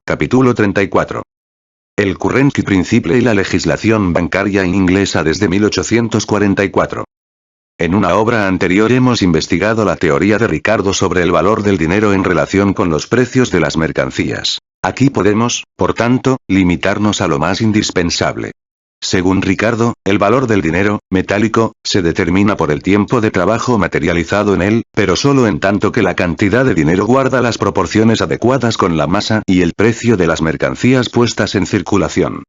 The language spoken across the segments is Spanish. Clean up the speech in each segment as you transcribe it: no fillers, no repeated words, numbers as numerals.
Capítulo 34. El Currency Principle y la legislación bancaria inglesa desde 1844. En una obra anterior hemos investigado la teoría de Ricardo sobre el valor del dinero en relación con los precios de las mercancías. Aquí podemos, por tanto, limitarnos a lo más indispensable. Según Ricardo, el valor del dinero, metálico, se determina por el tiempo de trabajo materializado en él, pero solo en tanto que la cantidad de dinero guarda las proporciones adecuadas con la masa y el precio de las mercancías puestas en circulación.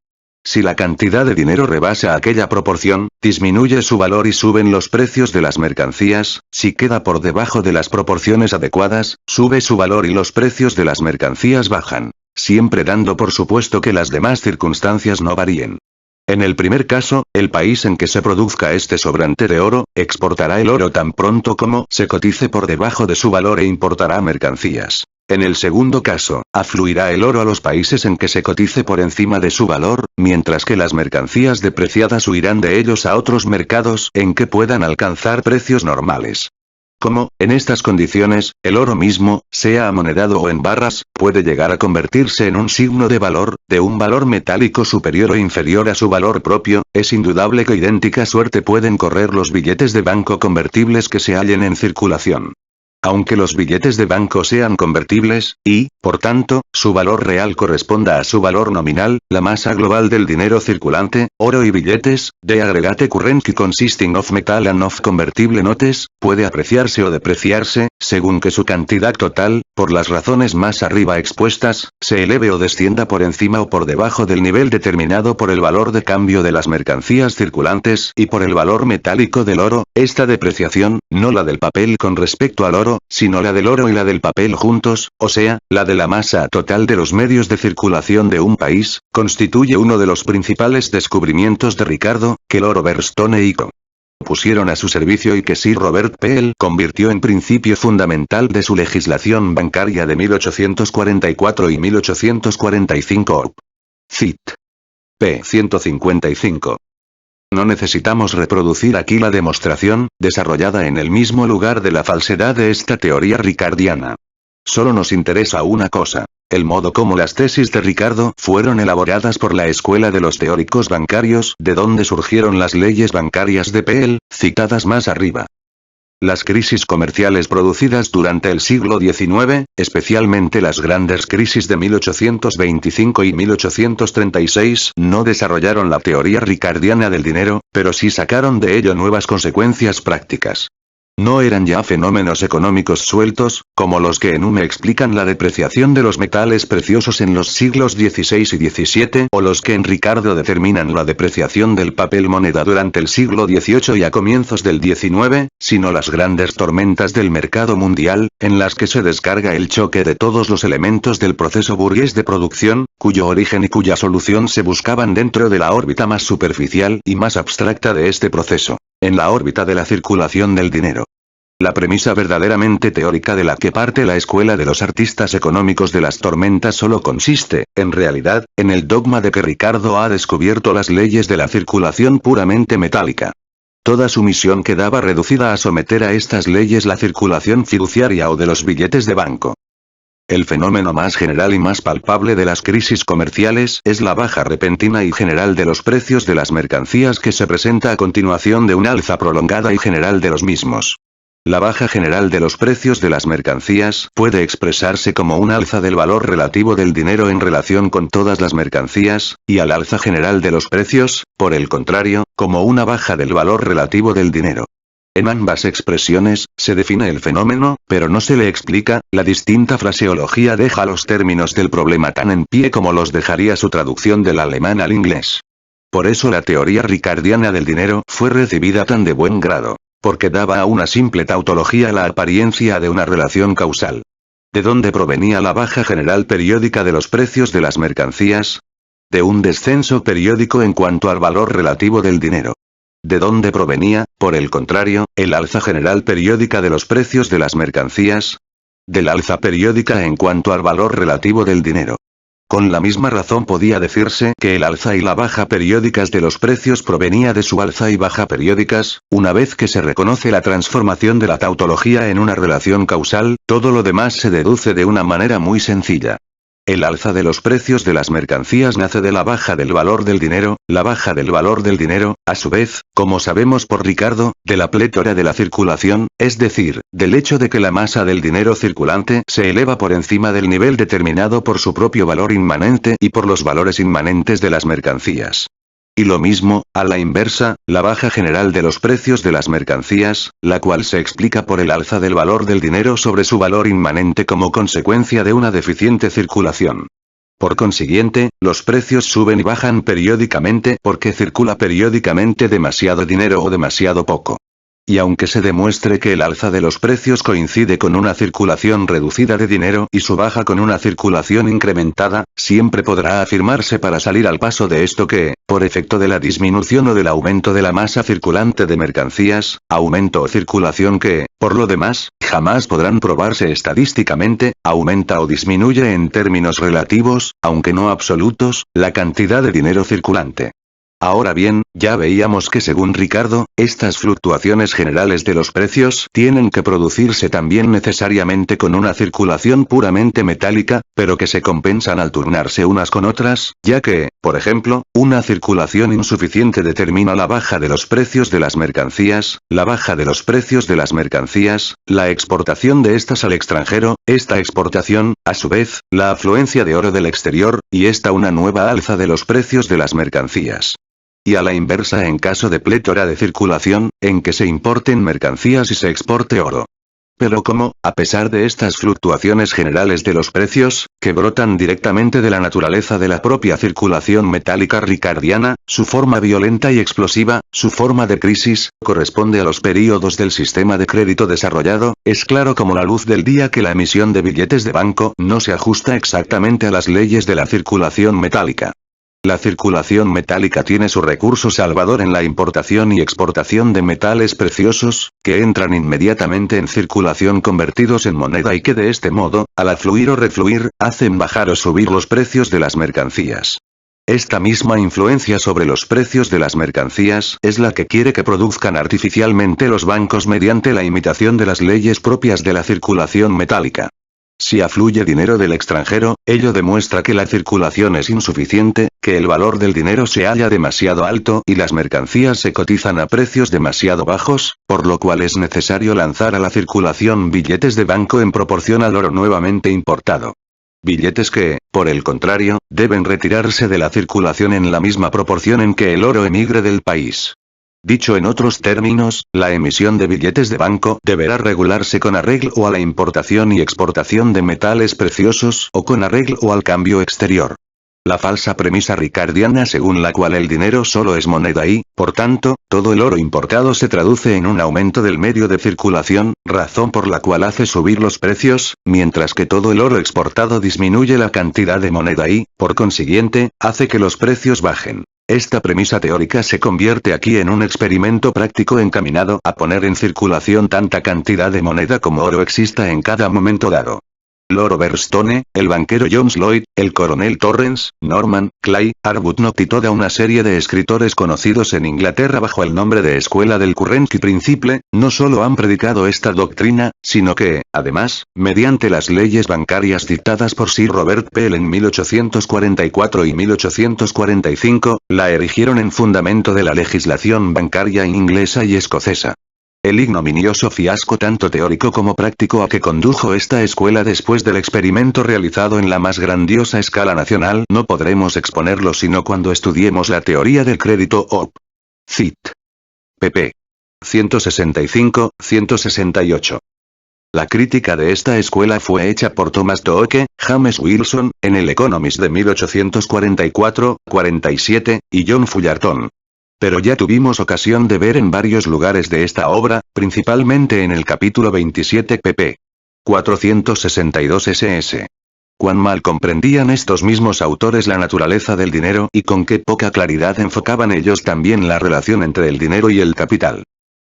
Si la cantidad de dinero rebasa aquella proporción, disminuye su valor y suben los precios de las mercancías; si queda por debajo de las proporciones adecuadas, sube su valor y los precios de las mercancías bajan, siempre dando por supuesto que las demás circunstancias no varíen. En el primer caso, el país en que se produzca este sobrante de oro, exportará el oro tan pronto como se cotice por debajo de su valor e importará mercancías. En el segundo caso, afluirá el oro a los países en que se cotice por encima de su valor, mientras que las mercancías depreciadas huirán de ellos a otros mercados en que puedan alcanzar precios normales. Como, en estas condiciones, el oro mismo, sea amonedado o en barras, puede llegar a convertirse en un signo de valor, de un valor metálico superior o inferior a su valor propio, es indudable que idéntica suerte pueden correr los billetes de banco convertibles que se hallen en circulación. Aunque los billetes de banco sean convertibles, y, por tanto, su valor real corresponda a su valor nominal, la masa global del dinero circulante, oro y billetes, de aggregate currency consisting of metal and of convertible notes, puede apreciarse o depreciarse, según que su cantidad total, por las razones más arriba expuestas, se eleve o descienda por encima o por debajo del nivel determinado por el valor de cambio de las mercancías circulantes y por el valor metálico del oro. Esta depreciación, no la del papel con respecto al oro, sino la del oro y la del papel juntos, o sea, la de la masa total de los medios de circulación de un país, constituye uno de los principales descubrimientos de Ricardo, que Lord Overstone y Co. pusieron a su servicio y que Sir Robert Peel convirtió en principio fundamental de su legislación bancaria de 1844 y 1845. Cit. p. 155. No necesitamos reproducir aquí la demostración, desarrollada en el mismo lugar de la falsedad de esta teoría ricardiana. Solo nos interesa una cosa: el modo como las tesis de Ricardo fueron elaboradas por la escuela de los teóricos bancarios, de donde surgieron las leyes bancarias de Peel, citadas más arriba. Las crisis comerciales producidas durante el siglo XIX, especialmente las grandes crisis de 1825 y 1836, no desarrollaron la teoría ricardiana del dinero, pero sí sacaron de ello nuevas consecuencias prácticas. No eran ya fenómenos económicos sueltos, como los que en Hume explican la depreciación de los metales preciosos en los siglos XVI y XVII, o los que en Ricardo determinan la depreciación del papel moneda durante el siglo XVIII y a comienzos del XIX, sino las grandes tormentas del mercado mundial, en las que se descarga el choque de todos los elementos del proceso burgués de producción, cuyo origen y cuya solución se buscaban dentro de la órbita más superficial y más abstracta de este proceso, en la órbita de la circulación del dinero. La premisa verdaderamente teórica de la que parte la escuela de los artistas económicos de las tormentas solo consiste, en realidad, en el dogma de que Ricardo ha descubierto las leyes de la circulación puramente metálica. Toda su misión quedaba reducida a someter a estas leyes la circulación fiduciaria o de los billetes de banco. El fenómeno más general y más palpable de las crisis comerciales es la baja repentina y general de los precios de las mercancías que se presenta a continuación de una alza prolongada y general de los mismos. La baja general de los precios de las mercancías puede expresarse como un alza del valor relativo del dinero en relación con todas las mercancías, y al alza general de los precios, por el contrario, como una baja del valor relativo del dinero. En ambas expresiones, se define el fenómeno, pero no se le explica. La distinta fraseología deja los términos del problema tan en pie como los dejaría su traducción del alemán al inglés. Por eso la teoría ricardiana del dinero fue recibida tan de buen grado, porque daba a una simple tautología la apariencia de una relación causal. ¿De dónde provenía la baja general periódica de los precios de las mercancías? De un descenso periódico en cuanto al valor relativo del dinero. ¿De dónde provenía, por el contrario, el alza general periódica de los precios de las mercancías? Del alza periódica en cuanto al valor relativo del dinero. Con la misma razón podía decirse que el alza y la baja periódicas de los precios provenía de su alza y baja periódicas. Una vez que se reconoce la transformación de la tautología en una relación causal, todo lo demás se deduce de una manera muy sencilla. El alza de los precios de las mercancías nace de la baja del valor del dinero, la baja del valor del dinero, a su vez, como sabemos por Ricardo, de la plétora de la circulación, es decir, del hecho de que la masa del dinero circulante se eleva por encima del nivel determinado por su propio valor inmanente y por los valores inmanentes de las mercancías. Y lo mismo, a la inversa, la baja general de los precios de las mercancías, la cual se explica por el alza del valor del dinero sobre su valor inmanente como consecuencia de una deficiente circulación. Por consiguiente, los precios suben y bajan periódicamente porque circula periódicamente demasiado dinero o demasiado poco. Y aunque se demuestre que el alza de los precios coincide con una circulación reducida de dinero y su baja con una circulación incrementada, siempre podrá afirmarse para salir al paso de esto que, por efecto de la disminución o del aumento de la masa circulante de mercancías, aumento o circulación que, por lo demás, jamás podrán probarse estadísticamente, aumenta o disminuye en términos relativos, aunque no absolutos, la cantidad de dinero circulante. Ahora bien, ya veíamos que según Ricardo, estas fluctuaciones generales de los precios tienen que producirse también necesariamente con una circulación puramente metálica, pero que se compensan al turnarse unas con otras, ya que, por ejemplo, una circulación insuficiente determina la baja de los precios de las mercancías, la baja de los precios de las mercancías, la exportación de estas al extranjero, esta exportación, a su vez, la afluencia de oro del exterior, y esta una nueva alza de los precios de las mercancías. Y a la inversa en caso de plétora de circulación, en que se importen mercancías y se exporte oro. Pero como, a pesar de estas fluctuaciones generales de los precios, que brotan directamente de la naturaleza de la propia circulación metálica ricardiana, su forma violenta y explosiva, su forma de crisis, corresponde a los períodos del sistema de crédito desarrollado, es claro como la luz del día que la emisión de billetes de banco no se ajusta exactamente a las leyes de la circulación metálica. La circulación metálica tiene su recurso salvador en la importación y exportación de metales preciosos, que entran inmediatamente en circulación convertidos en moneda y que de este modo, al afluir o refluir, hacen bajar o subir los precios de las mercancías. Esta misma influencia sobre los precios de las mercancías es la que quiere que produzcan artificialmente los bancos mediante la imitación de las leyes propias de la circulación metálica. Si afluye dinero del extranjero, ello demuestra que la circulación es insuficiente, que el valor del dinero se halla demasiado alto y las mercancías se cotizan a precios demasiado bajos, por lo cual es necesario lanzar a la circulación billetes de banco en proporción al oro nuevamente importado. Billetes que, por el contrario, deben retirarse de la circulación en la misma proporción en que el oro emigre del país. Dicho en otros términos, la emisión de billetes de banco deberá regularse con arreglo a la importación y exportación de metales preciosos o con arreglo al cambio exterior. La falsa premisa ricardiana según la cual el dinero solo es moneda y, por tanto, todo el oro importado se traduce en un aumento del medio de circulación, razón por la cual hace subir los precios, mientras que todo el oro exportado disminuye la cantidad de moneda y, por consiguiente, hace que los precios bajen. Esta premisa teórica se convierte aquí en un experimento práctico encaminado a poner en circulación tanta cantidad de moneda como oro exista en cada momento dado. Lord Overstone, el banquero John Lloyd, el coronel Torrens, Norman, Clay, Arbuthnot y toda una serie de escritores conocidos en Inglaterra bajo el nombre de Escuela del Current Principle, no solo han predicado esta doctrina, sino que, además, mediante las leyes bancarias dictadas por Sir Robert Peel en 1844 y 1845, la erigieron en fundamento de la legislación bancaria inglesa y escocesa. El ignominioso fiasco tanto teórico como práctico a que condujo esta escuela después del experimento realizado en la más grandiosa escala nacional no podremos exponerlo sino cuando estudiemos la teoría del crédito Op. Cit. pp. 165-168. La crítica de esta escuela fue hecha por Thomas Doeke, James Wilson, en el Economist de 1844-47, y John Fullerton. Pero ya tuvimos ocasión de ver en varios lugares de esta obra, principalmente en el capítulo 27 pp. 462 ss. Cuán mal comprendían estos mismos autores la naturaleza del dinero y con qué poca claridad enfocaban ellos también la relación entre el dinero y el capital.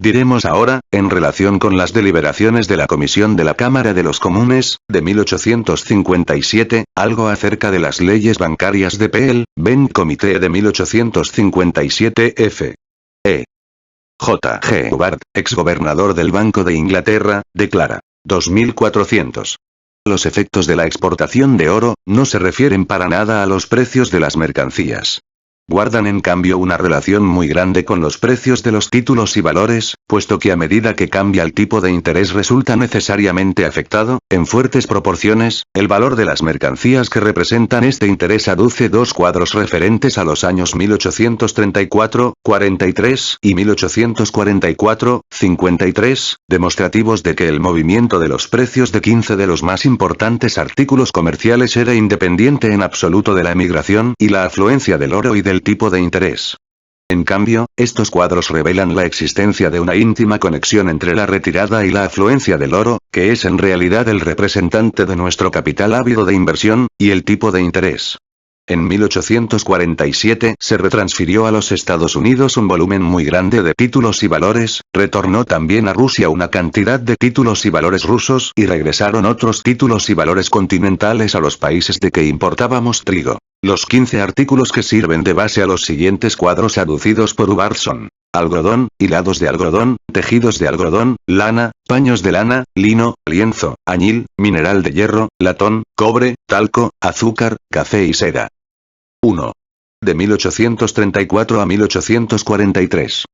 Diremos ahora, en relación con las deliberaciones de la Comisión de la Cámara de los Comunes, de 1857, algo acerca de las leyes bancarias de Peel, Benn Comité de 1857 f. E. J. G. Hubbard, exgobernador del Banco de Inglaterra, declara. 2400. Los efectos de la exportación de oro, no se refieren para nada a los precios de las mercancías. Guardan en cambio una relación muy grande con los precios de los títulos y valores, puesto que a medida que cambia el tipo de interés resulta necesariamente afectado, en fuertes proporciones, el valor de las mercancías que representan este interés. Aduce dos cuadros referentes a los años 1834, 43 y 1844, 53, demostrativos de que el movimiento de los precios de 15 de los más importantes artículos comerciales era independiente en absoluto de la emigración y la afluencia del oro y del tipo de interés. En cambio, estos cuadros revelan la existencia de una íntima conexión entre la retirada y la afluencia del oro, que es en realidad el representante de nuestro capital ávido de inversión, y el tipo de interés. En 1847 se retransfirió a los Estados Unidos un volumen muy grande de títulos y valores, retornó también a Rusia una cantidad de títulos y valores rusos y regresaron otros títulos y valores continentales a los países de que importábamos trigo. Los 15 artículos que sirven de base a los siguientes cuadros aducidos por Hubbard son: algodón, hilados de algodón, tejidos de algodón, lana, paños de lana, lino, lienzo, añil, mineral de hierro, latón, cobre, talco, azúcar, café y seda. 1. De 1834 a 1843.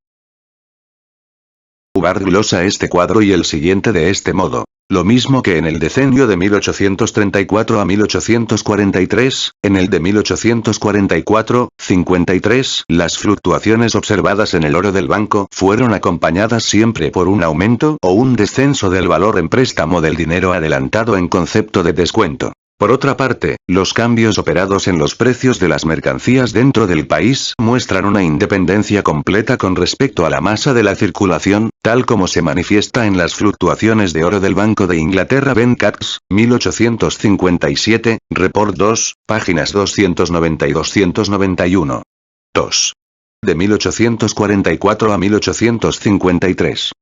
Hubbard glosa este cuadro y el siguiente de este modo. Lo mismo que en el decenio de 1834 a 1843, en el de 1844, 53, las fluctuaciones observadas en el oro del banco fueron acompañadas siempre por un aumento o un descenso del valor en préstamo del dinero adelantado en concepto de descuento. Por otra parte, los cambios operados en los precios de las mercancías dentro del país muestran una independencia completa con respecto a la masa de la circulación, tal como se manifiesta en las fluctuaciones de oro del Banco de Inglaterra. Ben Katz, 1857, Report 2, páginas 290 y 291. 2. De 1844 a 1853.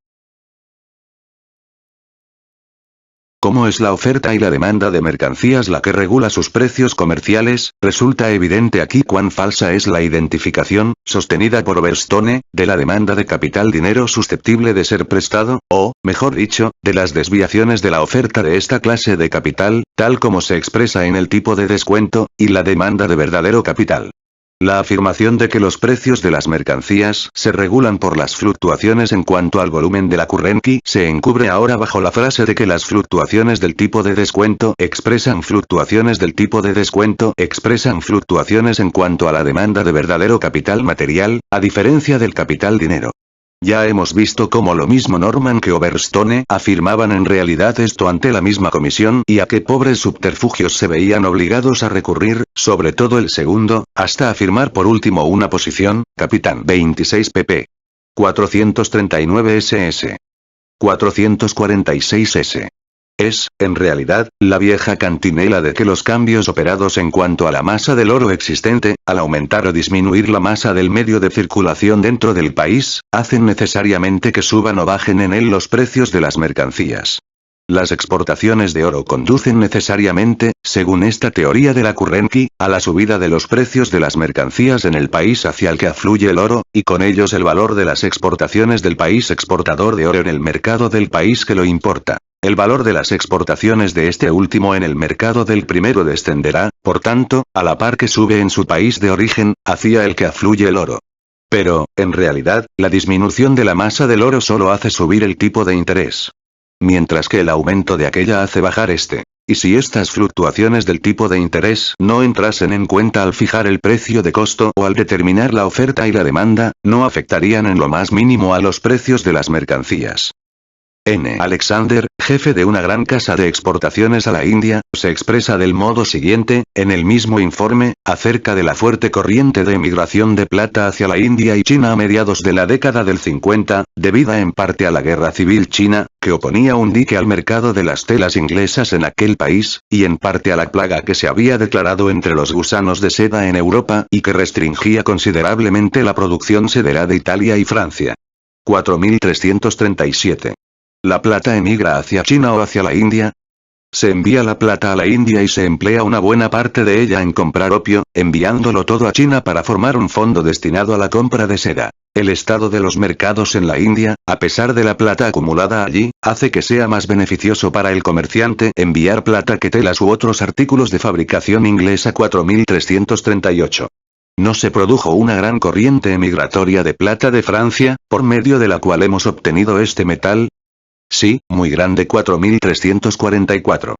Como es la oferta y la demanda de mercancías la que regula sus precios comerciales, resulta evidente aquí cuán falsa es la identificación, sostenida por Overstone, de la demanda de capital dinero susceptible de ser prestado, o, mejor dicho, de las desviaciones de la oferta de esta clase de capital, tal como se expresa en el tipo de descuento, y la demanda de verdadero capital. La afirmación de que los precios de las mercancías se regulan por las fluctuaciones en cuanto al volumen de la currency se encubre ahora bajo la frase de que las fluctuaciones del tipo de descuento expresan fluctuaciones del tipo de descuento expresan fluctuaciones en cuanto a la demanda de verdadero capital material, a diferencia del capital dinero. Ya hemos visto cómo lo mismo Norman que Overstone afirmaban en realidad esto ante la misma comisión y a qué pobres subterfugios se veían obligados a recurrir, sobre todo el segundo, hasta afirmar por último una posición, Capitán 26 pp. 439 ss. 446 s. Es, en realidad, la vieja cantinela de que los cambios operados en cuanto a la masa del oro existente, al aumentar o disminuir la masa del medio de circulación dentro del país, hacen necesariamente que suban o bajen en él los precios de las mercancías. Las exportaciones de oro conducen necesariamente, según esta teoría de la currency, a la subida de los precios de las mercancías en el país hacia el que afluye el oro, y con ellos el valor de las exportaciones del país exportador de oro en el mercado del país que lo importa. El valor de las exportaciones de este último en el mercado del primero descenderá, por tanto, a la par que sube en su país de origen, hacia el que afluye el oro. Pero, en realidad, la disminución de la masa del oro solo hace subir el tipo de interés. Mientras que el aumento de aquella hace bajar este. Y si estas fluctuaciones del tipo de interés no entrasen en cuenta al fijar el precio de costo o al determinar la oferta y la demanda, no afectarían en lo más mínimo a los precios de las mercancías. N. Alexander, jefe de una gran casa de exportaciones a la India, se expresa del modo siguiente, en el mismo informe, acerca de la fuerte corriente de emigración de plata hacia la India y China a mediados de la década del 50, debida en parte a la guerra civil china, que oponía un dique al mercado de las telas inglesas en aquel país, y en parte a la plaga que se había declarado entre los gusanos de seda en Europa y que restringía considerablemente la producción sedera de Italia y Francia. 4337. ¿La plata emigra hacia China o hacia la India? se envía la plata a la India y se emplea una buena parte de ella en comprar opio, enviándolo todo a China para formar un fondo destinado a la compra de seda. El estado de los mercados en la India, a pesar de la plata acumulada allí, hace que sea más beneficioso para el comerciante enviar plata que telas u otros artículos de fabricación inglesa. 4338. No se produjo una gran corriente emigratoria de plata de Francia, por medio de la cual hemos obtenido este metal. Sí, muy grande. 4344.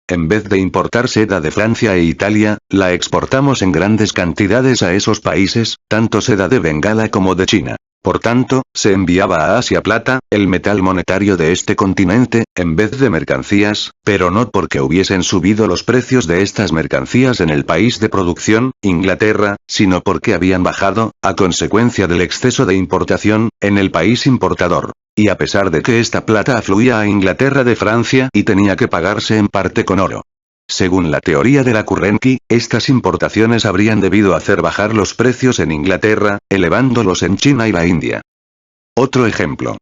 En vez de importar seda de Francia e Italia, la exportamos en grandes cantidades a esos países, tanto seda de Bengala como de China. Por tanto, se enviaba a Asia plata, el metal monetario de este continente, en vez de mercancías, pero no porque hubiesen subido los precios de estas mercancías en el país de producción, Inglaterra, sino porque habían bajado, a consecuencia del exceso de importación, en el país importador. Y a pesar de que esta plata afluía a Inglaterra de Francia y tenía que pagarse en parte con oro. Según la teoría de la Kurrenki, estas importaciones habrían debido hacer bajar los precios en Inglaterra, elevándolos en China y la India. Otro ejemplo.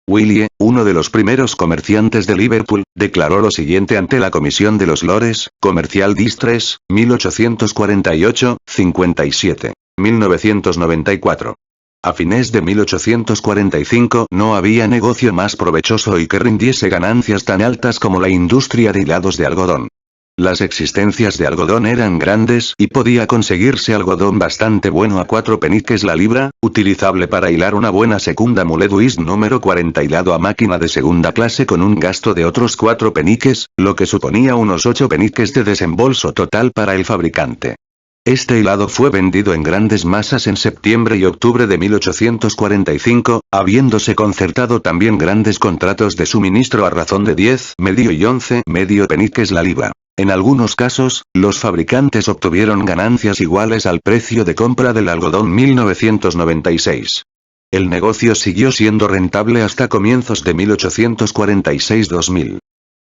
Willie, uno de los primeros comerciantes de Liverpool, declaró lo siguiente ante la Comisión de los Lores, Comercial Distress, 1848-57. 1994. A fines de 1845 no había negocio más provechoso y que rindiese ganancias tan altas como la industria de hilados de algodón. Las existencias de algodón eran grandes y podía conseguirse algodón bastante bueno a 4 peniques la libra, utilizable para hilar una buena segunda mule d'huís número 40 hilado a máquina de segunda clase con un gasto de otros 4 peniques, lo que suponía unos 8 peniques de desembolso total para el fabricante. Este hilado fue vendido en grandes masas en septiembre y octubre de 1845, habiéndose concertado también grandes contratos de suministro a razón de 10 medio y 11 medio peniques la libra. En algunos casos, los fabricantes obtuvieron ganancias iguales al precio de compra del algodón. 1996. El negocio siguió siendo rentable hasta comienzos de 1846-2000.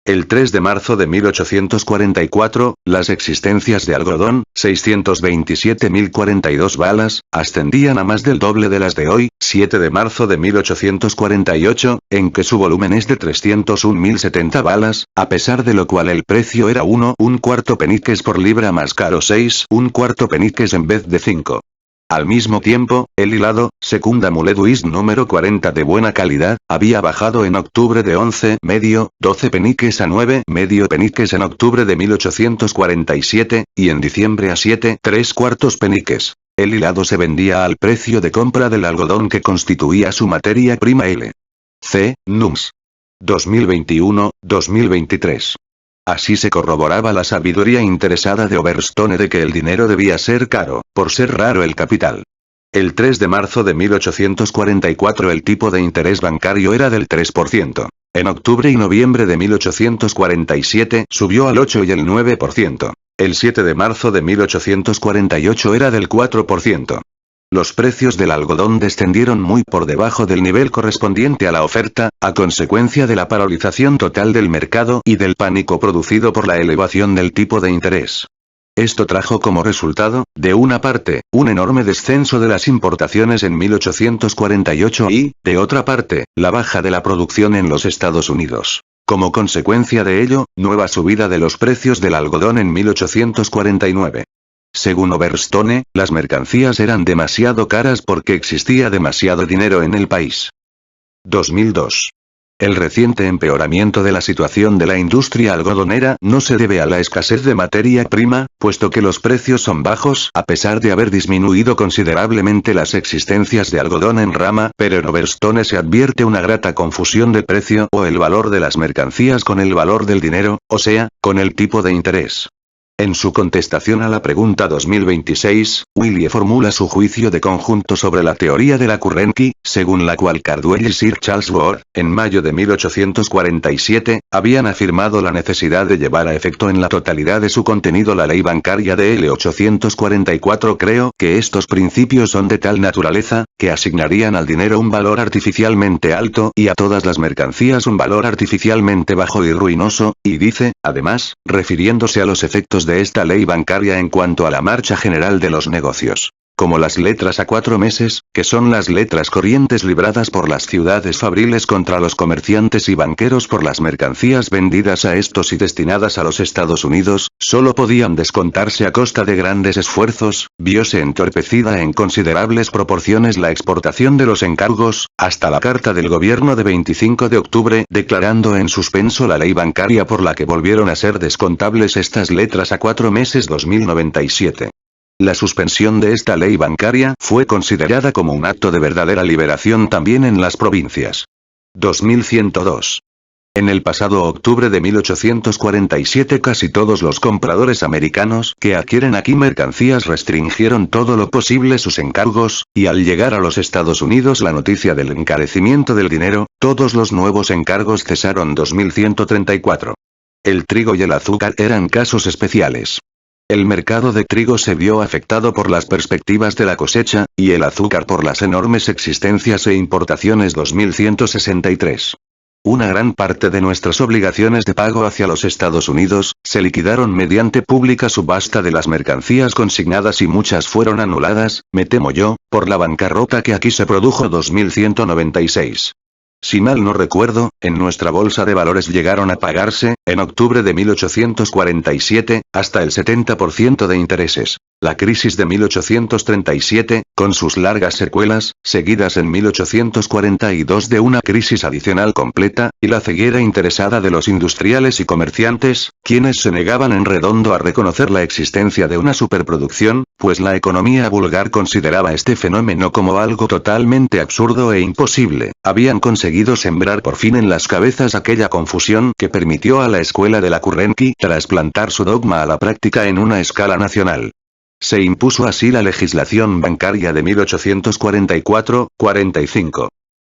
El 3 de marzo de 1844, las existencias de algodón, 627.042 balas, ascendían a más del doble de las de hoy, 7 de marzo de 1848, en que su volumen es de 301.070 balas, a pesar de lo cual el precio era 1,25 peniques por libra más caro 6,25 peniques en vez de 5. Al mismo tiempo, el hilado, segunda mule d'huís número 40 de buena calidad, había bajado en octubre de 11 medio, 12 peniques a 9 medio peniques en octubre de 1847, y en diciembre a 7,75 peniques. El hilado se vendía al precio de compra del algodón que constituía su materia prima L. C. Nums. 2021-2023. Así se corroboraba la sabiduría interesada de Overstone de que el dinero debía ser caro, por ser raro el capital. El 3 de marzo de 1844 el tipo de interés bancario era del 3%. En octubre y noviembre de 1847 subió al 8 y el 9%. El 7 de marzo de 1848 era del 4%. Los precios del algodón descendieron muy por debajo del nivel correspondiente a la oferta, a consecuencia de la paralización total del mercado y del pánico producido por la elevación del tipo de interés. Esto trajo como resultado, de una parte, un enorme descenso de las importaciones en 1848 y, de otra parte, la baja de la producción en los Estados Unidos. Como consecuencia de ello, nueva subida de los precios del algodón en 1849. Según Overstone, las mercancías eran demasiado caras porque existía demasiado dinero en el país. 2002. El reciente empeoramiento de la situación de la industria algodonera no se debe a la escasez de materia prima, puesto que los precios son bajos a pesar de haber disminuido considerablemente las existencias de algodón en rama, pero en Overstone se advierte una grata confusión de precio o el valor de las mercancías con el valor del dinero, o sea, con el tipo de interés. En su contestación a la pregunta 2026, Willie formula su juicio de conjunto sobre la teoría de la Kurrenki, según la cual Cardwell y Sir Charles Ward, en mayo de 1847, habían afirmado la necesidad de llevar a efecto en la totalidad de su contenido la ley bancaria de L. 844. Creo que estos principios son de tal naturaleza, que asignarían al dinero un valor artificialmente alto y a todas las mercancías un valor artificialmente bajo y ruinoso, y dice, además, refiriéndose a los efectos de esta ley bancaria en cuanto a la marcha general de los negocios. como las letras a 4 meses, que son las letras corrientes libradas por las ciudades fabriles contra los comerciantes y banqueros por las mercancías vendidas a estos y destinadas a los Estados Unidos, solo podían descontarse a costa de grandes esfuerzos, viose entorpecida en considerables proporciones la exportación de los encargos, hasta la carta del gobierno de 25 de octubre declarando en suspenso la ley bancaria por la que volvieron a ser descontables estas letras a 4 meses 2097. La suspensión de esta ley bancaria fue considerada como un acto de verdadera liberación también en las provincias. 2102. En el pasado octubre de 1847 casi todos los compradores americanos que adquieren aquí mercancías restringieron todo lo posible sus encargos, y al llegar a los Estados Unidos la noticia del encarecimiento del dinero, todos los nuevos encargos cesaron. 2134. El trigo y el azúcar eran casos especiales. El mercado de trigo se vio afectado por las perspectivas de la cosecha, y el azúcar por las enormes existencias e importaciones. 2163. Una gran parte de nuestras obligaciones de pago hacia los Estados Unidos, se liquidaron mediante pública subasta de las mercancías consignadas y muchas fueron anuladas, me temo yo, por la bancarrota que aquí se produjo. 2196. Si mal no recuerdo, en nuestra bolsa de valores llegaron a pagarse, en octubre de 1847, hasta el 70% de intereses. La crisis de 1837, con sus largas secuelas, seguidas en 1842 de una crisis adicional completa, y la ceguera interesada de los industriales y comerciantes, quienes se negaban en redondo a reconocer la existencia de una superproducción, pues la economía vulgar consideraba este fenómeno como algo totalmente absurdo e imposible, habían conseguido sembrar por fin en las cabezas aquella confusión que permitió a la escuela de la Currency trasplantar su dogma a la práctica en una escala nacional. Se impuso así la legislación bancaria de 1844-45.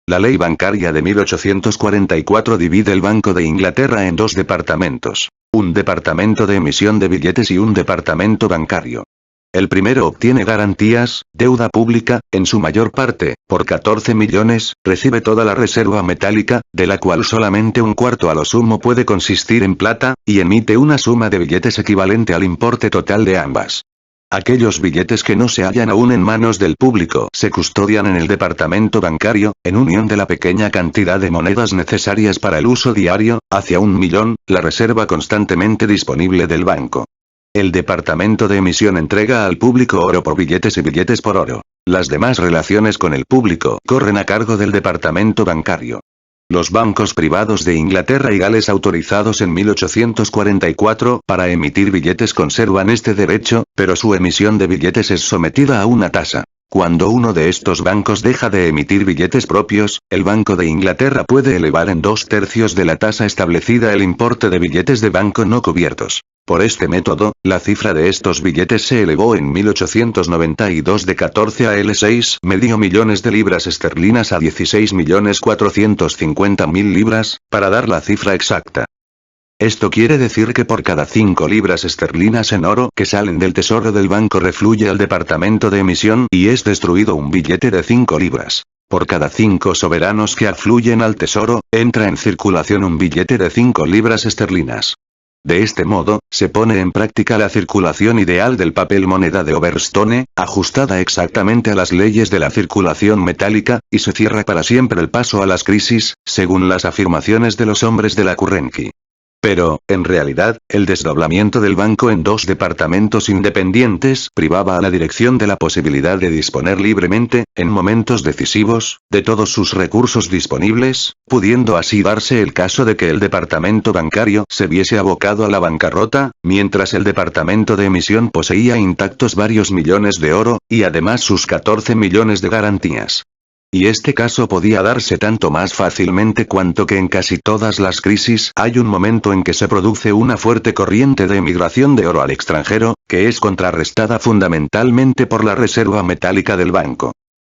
La ley bancaria de 1844 divide el Banco de Inglaterra en dos departamentos. Un departamento de emisión de billetes y un departamento bancario. El primero obtiene garantías, deuda pública, en su mayor parte, por 14 millones, recibe toda la reserva metálica, de la cual solamente un cuarto a lo sumo puede consistir en plata, y emite una suma de billetes equivalente al importe total de ambas. Aquellos billetes que no se hallan aún en manos del público se custodian en el departamento bancario, en unión de la pequeña cantidad de monedas necesarias para el uso diario, hacia 1 millón, la reserva constantemente disponible del banco. El departamento de emisión entrega al público oro por billetes y billetes por oro. Las demás relaciones con el público corren a cargo del departamento bancario. Los bancos privados de Inglaterra y Gales autorizados en 1844 para emitir billetes conservan este derecho, pero su emisión de billetes es sometida a una tasa. Cuando uno de estos bancos deja de emitir billetes propios, el Banco de Inglaterra puede elevar en 2/3 de la tasa establecida el importe de billetes de banco no cubiertos. Por este método, la cifra de estos billetes se elevó en 1892 de 14 a 6 medio millones de libras esterlinas a 16.450.000 libras, para dar la cifra exacta. Esto quiere decir que por cada 5 libras esterlinas en oro que salen del tesoro del banco refluye al departamento de emisión y es destruido un billete de 5 libras. Por cada 5 soberanos que afluyen al tesoro, entra en circulación un billete de 5 libras esterlinas. De este modo, se pone en práctica la circulación ideal del papel moneda de Overstone, ajustada exactamente a las leyes de la circulación metálica, y se cierra para siempre el paso a las crisis, según las afirmaciones de los hombres de la Currency. Pero, en realidad, el desdoblamiento del banco en dos departamentos independientes privaba a la dirección de la posibilidad de disponer libremente, en momentos decisivos, de todos sus recursos disponibles, pudiendo así darse el caso de que el departamento bancario se viese abocado a la bancarrota, mientras el departamento de emisión poseía intactos varios millones de oro, y además sus 14 millones de garantías. Y este caso podía darse tanto más fácilmente cuanto que en casi todas las crisis hay un momento en que se produce una fuerte corriente de emigración de oro al extranjero, que es contrarrestada fundamentalmente por la reserva metálica del banco.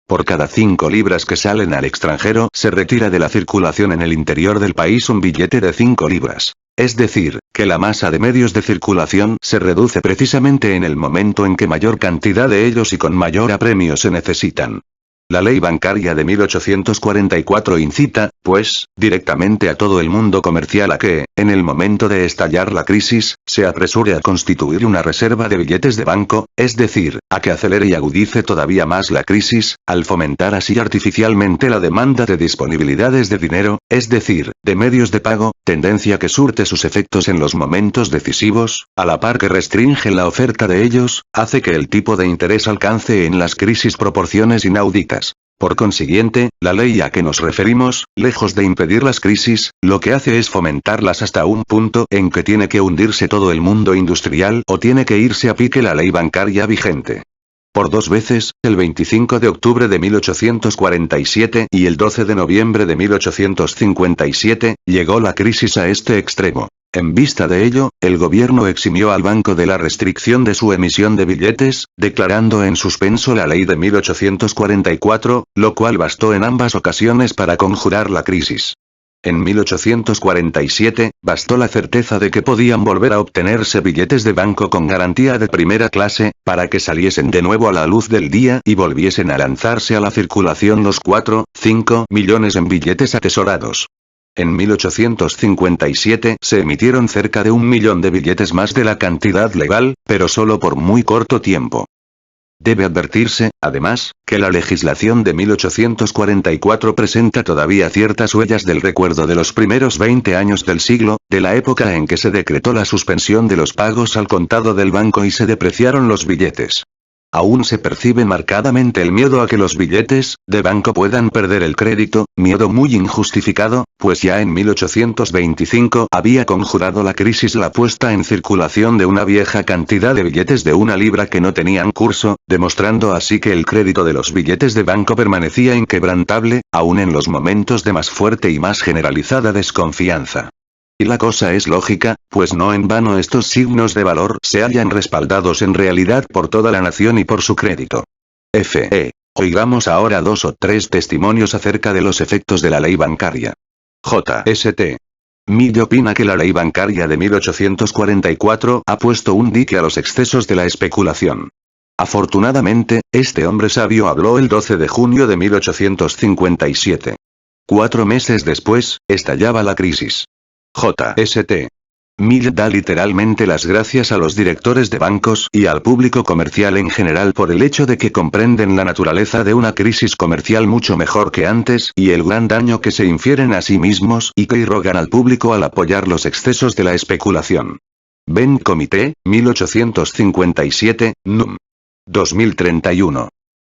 Por cada 5 libras que salen al extranjero se retira de la circulación en el interior del país un billete de 5 libras. Es decir, que la masa de medios de circulación se reduce precisamente en el momento en que mayor cantidad de ellos y con mayor apremio se necesitan. La ley bancaria de 1844 incita, pues, directamente a todo el mundo comercial a que, en el momento de estallar la crisis, se apresure a constituir una reserva de billetes de banco, es decir, a que acelere y agudice todavía más la crisis, al fomentar así artificialmente la demanda de disponibilidades de dinero, es decir, de medios de pago, tendencia que surte sus efectos en los momentos decisivos, a la par que restringe la oferta de ellos, hace que el tipo de interés alcance en las crisis proporciones inauditas. Por consiguiente, la ley a que nos referimos, lejos de impedir las crisis, lo que hace es fomentarlas hasta un punto en que tiene que hundirse todo el mundo industrial o tiene que irse a pique la ley bancaria vigente. Por dos veces, el 25 de octubre de 1847 y el 12 de noviembre de 1857, llegó la crisis a este extremo. En vista de ello, el gobierno eximió al banco de la restricción de su emisión de billetes, declarando en suspenso la ley de 1844, lo cual bastó en ambas ocasiones para conjurar la crisis. En 1847, bastó la certeza de que podían volver a obtenerse billetes de banco con garantía de primera clase, para que saliesen de nuevo a la luz del día y volviesen a lanzarse a la circulación los 4,5 millones en billetes atesorados. En 1857 se emitieron cerca de 1 millón de billetes más de la cantidad legal, pero solo por muy corto tiempo. Debe advertirse, además, que la legislación de 1844 presenta todavía ciertas huellas del recuerdo de los primeros 20 años del siglo, de la época en que se decretó la suspensión de los pagos al contado del banco y se depreciaron los billetes. Aún se percibe marcadamente el miedo a que los billetes de banco puedan perder el crédito, miedo muy injustificado, pues ya en 1825 había conjurado la crisis la puesta en circulación de una vieja cantidad de billetes de 1 libra que no tenían curso, demostrando así que el crédito de los billetes de banco permanecía inquebrantable, aún en los momentos de más fuerte y más generalizada desconfianza. Y la cosa es lógica, pues no en vano estos signos de valor se hallan respaldados en realidad por toda la nación y por su crédito. Oigamos ahora 2 o 3 testimonios acerca de los efectos de la ley bancaria. J.St. Mill opina que la ley bancaria de 1844 ha puesto un dique a los excesos de la especulación. Afortunadamente, este hombre sabio habló el 12 de junio de 1857. 4 meses después, estallaba la crisis. J.St. Mill da literalmente las gracias a los directores de bancos y al público comercial en general por el hecho de que comprenden la naturaleza de una crisis comercial mucho mejor que antes y el gran daño que se infieren a sí mismos y que irrogan al público al apoyar los excesos de la especulación. Ben Comité, 1857, núm. 2031.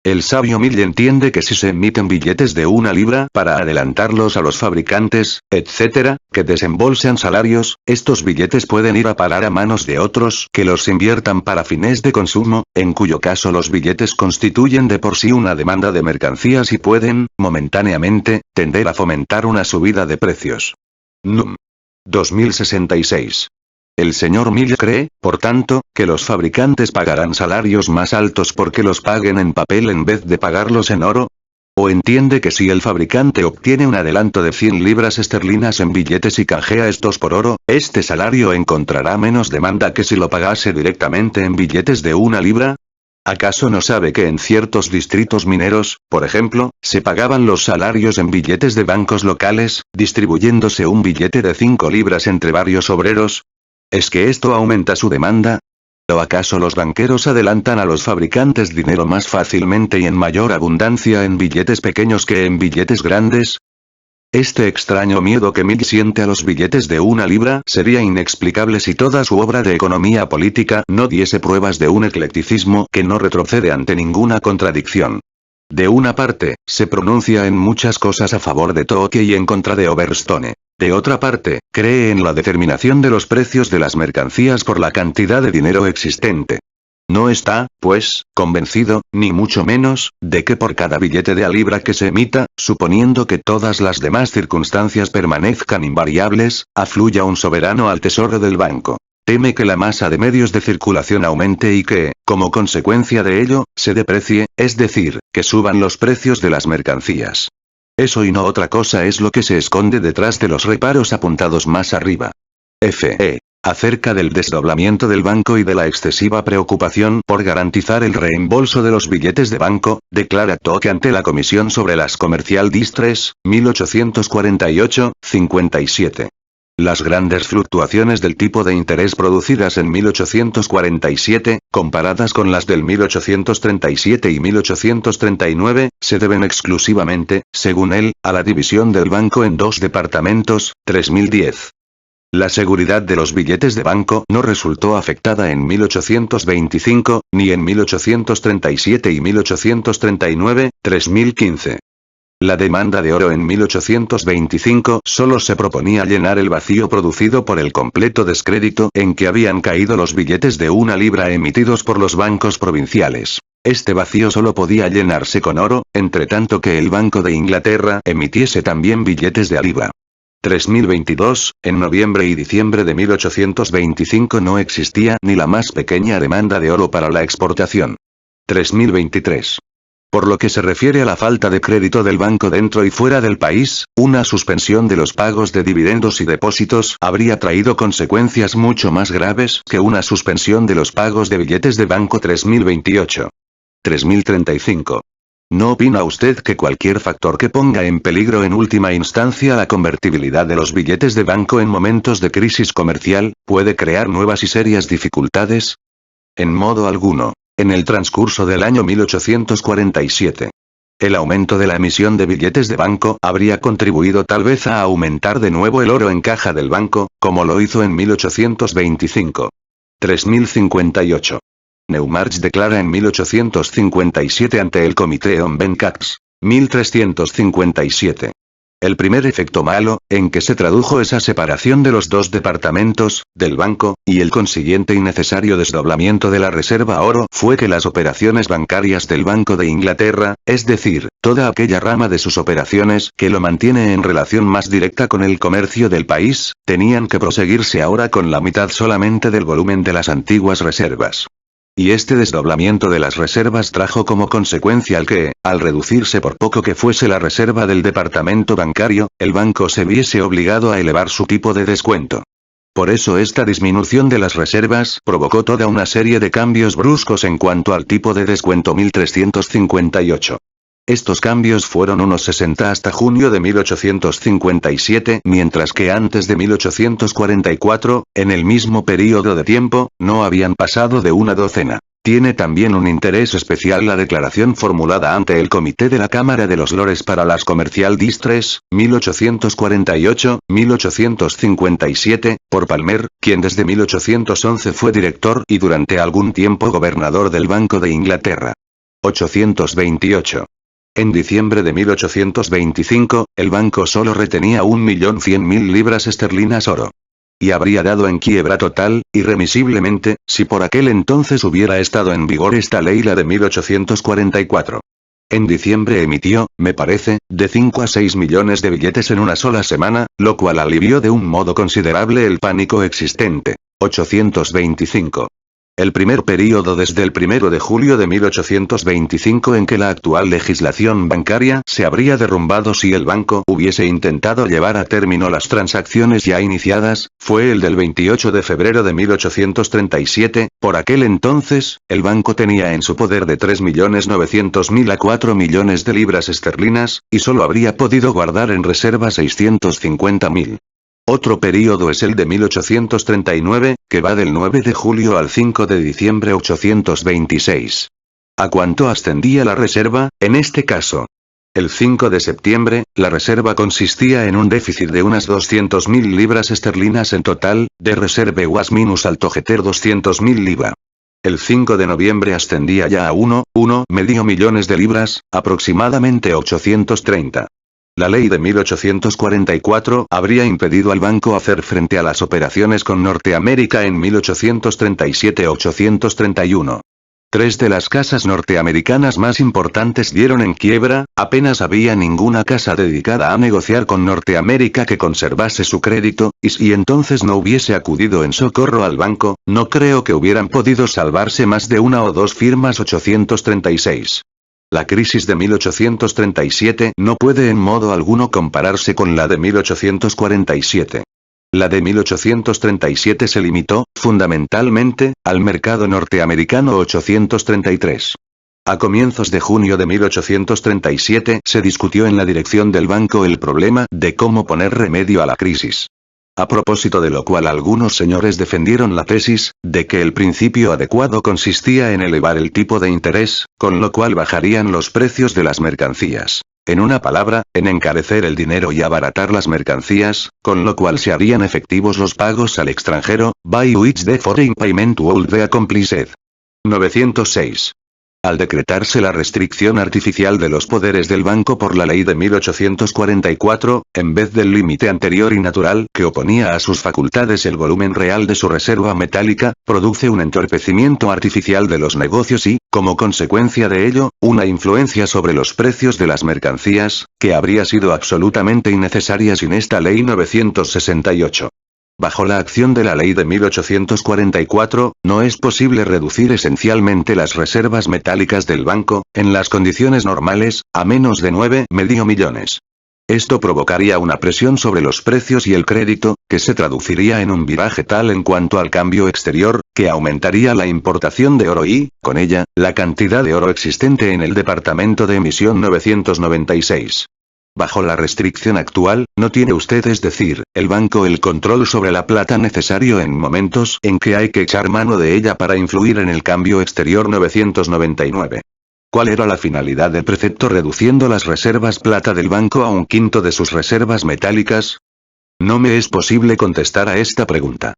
El sabio Mill entiende que si se emiten billetes de 1 libra para adelantarlos a los fabricantes, etc., que desembolsan salarios, estos billetes pueden ir a parar a manos de otros que los inviertan para fines de consumo, en cuyo caso los billetes constituyen de por sí una demanda de mercancías y pueden, momentáneamente, tender a fomentar una subida de precios. Núm. 2066. El señor Mill cree, por tanto, que los fabricantes pagarán salarios más altos porque los paguen en papel en vez de pagarlos en oro. O entiende que si el fabricante obtiene un adelanto de 100 libras esterlinas en billetes y canjea estos por oro, este salario encontrará menos demanda que si lo pagase directamente en billetes de 1 libra. ¿Acaso no sabe que en ciertos distritos mineros, por ejemplo, se pagaban los salarios en billetes de bancos locales, distribuyéndose un billete de 5 libras entre varios obreros? ¿Es que esto aumenta su demanda? ¿O acaso los banqueros adelantan a los fabricantes dinero más fácilmente y en mayor abundancia en billetes pequeños que en billetes grandes? Este extraño miedo que Mill siente a los billetes de 1 libra sería inexplicable si toda su obra de economía política no diese pruebas de un eclecticismo que no retrocede ante ninguna contradicción. De una parte, se pronuncia en muchas cosas a favor de Tocqué y en contra de Overstone. De otra parte, cree en la determinación de los precios de las mercancías por la cantidad de dinero existente. No está, pues, convencido, ni mucho menos, de que por cada billete de a libra que se emita, suponiendo que todas las demás circunstancias permanezcan invariables, afluya un soberano al tesoro del banco. Teme que la masa de medios de circulación aumente y que, como consecuencia de ello, se deprecie, es decir, que suban los precios de las mercancías. Eso y no otra cosa es lo que se esconde detrás de los reparos apuntados más arriba. Acerca del desdoblamiento del banco y de la excesiva preocupación por garantizar el reembolso de los billetes de banco, declara Toque ante la Comisión sobre las Commercial Distress, 1848, 57. Las grandes fluctuaciones del tipo de interés producidas en 1847, comparadas con las del 1837 y 1839, se deben exclusivamente, según él, a la división del banco en dos departamentos, 3010. La seguridad de los billetes de banco no resultó afectada en 1825, ni en 1837 y 1839, 3015. La demanda de oro en 1825 solo se proponía llenar el vacío producido por el completo descrédito en que habían caído los billetes de 1 libra emitidos por los bancos provinciales. Este vacío solo podía llenarse con oro, entre tanto que el Banco de Inglaterra emitiese también billetes de libra. 3022, en noviembre y diciembre de 1825 no existía ni la más pequeña demanda de oro para la exportación. 3023. Por lo que se refiere a la falta de crédito del banco dentro y fuera del país, una suspensión de los pagos de dividendos y depósitos habría traído consecuencias mucho más graves que una suspensión de los pagos de billetes de banco. 3028. 3035. ¿No opina usted que cualquier factor que ponga en peligro en última instancia la convertibilidad de los billetes de banco en momentos de crisis comercial, puede crear nuevas y serias dificultades? En modo alguno. En el transcurso del año 1847. El aumento de la emisión de billetes de banco habría contribuido tal vez a aumentar de nuevo el oro en caja del banco, como lo hizo en 1825. 3058. Neumarch declara en 1857 ante el Comité on Banks. 1357. El primer efecto malo, en que se tradujo esa separación de los dos departamentos, del banco, y el consiguiente innecesario desdoblamiento de la reserva oro fue que las operaciones bancarias del Banco de Inglaterra, es decir, toda aquella rama de sus operaciones que lo mantiene en relación más directa con el comercio del país, tenían que proseguirse ahora con la mitad solamente del volumen de las antiguas reservas. Y este desdoblamiento de las reservas trajo como consecuencia el que, al reducirse por poco que fuese la reserva del departamento bancario, el banco se viese obligado a elevar su tipo de descuento. Por eso esta disminución de las reservas provocó toda una serie de cambios bruscos en cuanto al tipo de descuento. 1358. Estos cambios fueron unos 60 hasta junio de 1857, mientras que antes de 1844, en el mismo período de tiempo, no habían pasado de una docena. Tiene también un interés especial la declaración formulada ante el Comité de la Cámara de los Lores para las Commercial Distress, 1848-1857, por Palmer, quien desde 1811 fue director y durante algún tiempo gobernador del Banco de Inglaterra. 828. En diciembre de 1825, el banco solo retenía 1.100.000 libras esterlinas oro. Y habría dado en quiebra total, irremisiblemente, si por aquel entonces hubiera estado en vigor esta ley, la de 1844. En diciembre emitió, me parece, de 5 a 6 millones de billetes en una sola semana, lo cual alivió de un modo considerable el pánico existente. 825. El primer período desde el 1 de julio de 1825 en que la actual legislación bancaria se habría derrumbado si el banco hubiese intentado llevar a término las transacciones ya iniciadas, fue el del 28 de febrero de 1837, por aquel entonces, el banco tenía en su poder de 3.900.000 a 4 millones de libras esterlinas, y solo habría podido guardar en reserva 650.000. Otro período es el de 1839, que va del 9 de julio al 5 de diciembre 826. ¿A cuánto ascendía la reserva, en este caso? El 5 de septiembre, la reserva consistía en un déficit de unas 200.000 libras esterlinas en total, de reserve was minus altogeter 200.000 libras. El 5 de noviembre ascendía ya a 1,5 millones de libras, aproximadamente 830. La ley de 1844 habría impedido al banco hacer frente a las operaciones con Norteamérica en 1837-831. Tres de las casas norteamericanas más importantes dieron en quiebra, apenas había ninguna casa dedicada a negociar con Norteamérica que conservase su crédito, y si entonces no hubiese acudido en socorro al banco, no creo que hubieran podido salvarse más de una o dos firmas. 836. La crisis de 1837 no puede en modo alguno compararse con la de 1847. La de 1837 se limitó, fundamentalmente, al mercado norteamericano 833. A comienzos de junio de 1837 se discutió en la dirección del banco el problema de cómo poner remedio a la crisis. A propósito de lo cual algunos señores defendieron la tesis, de que el principio adecuado consistía en elevar el tipo de interés, con lo cual bajarían los precios de las mercancías. En una palabra, en encarecer el dinero y abaratar las mercancías, con lo cual se harían efectivos los pagos al extranjero, by which the foreign payment would be accomplished. 906. Al decretarse la restricción artificial de los poderes del banco por la ley de 1844, en vez del límite anterior y natural que oponía a sus facultades el volumen real de su reserva metálica, produce un entorpecimiento artificial de los negocios y, como consecuencia de ello, una influencia sobre los precios de las mercancías, que habría sido absolutamente innecesaria sin esta ley 968. Bajo la acción de la ley de 1844, no es posible reducir esencialmente las reservas metálicas del banco, en las condiciones normales, a menos de 9,5 millones. Esto provocaría una presión sobre los precios y el crédito, que se traduciría en un viraje tal en cuanto al cambio exterior, que aumentaría la importación de oro y, con ella, la cantidad de oro existente en el departamento de emisión 996. Bajo la restricción actual, no tiene usted, es decir, el banco, el control sobre la plata necesario en momentos en que hay que echar mano de ella para influir en el cambio exterior 999. ¿Cuál era la finalidad del precepto reduciendo las reservas plata del banco a un quinto de sus reservas metálicas? No me es posible contestar a esta pregunta.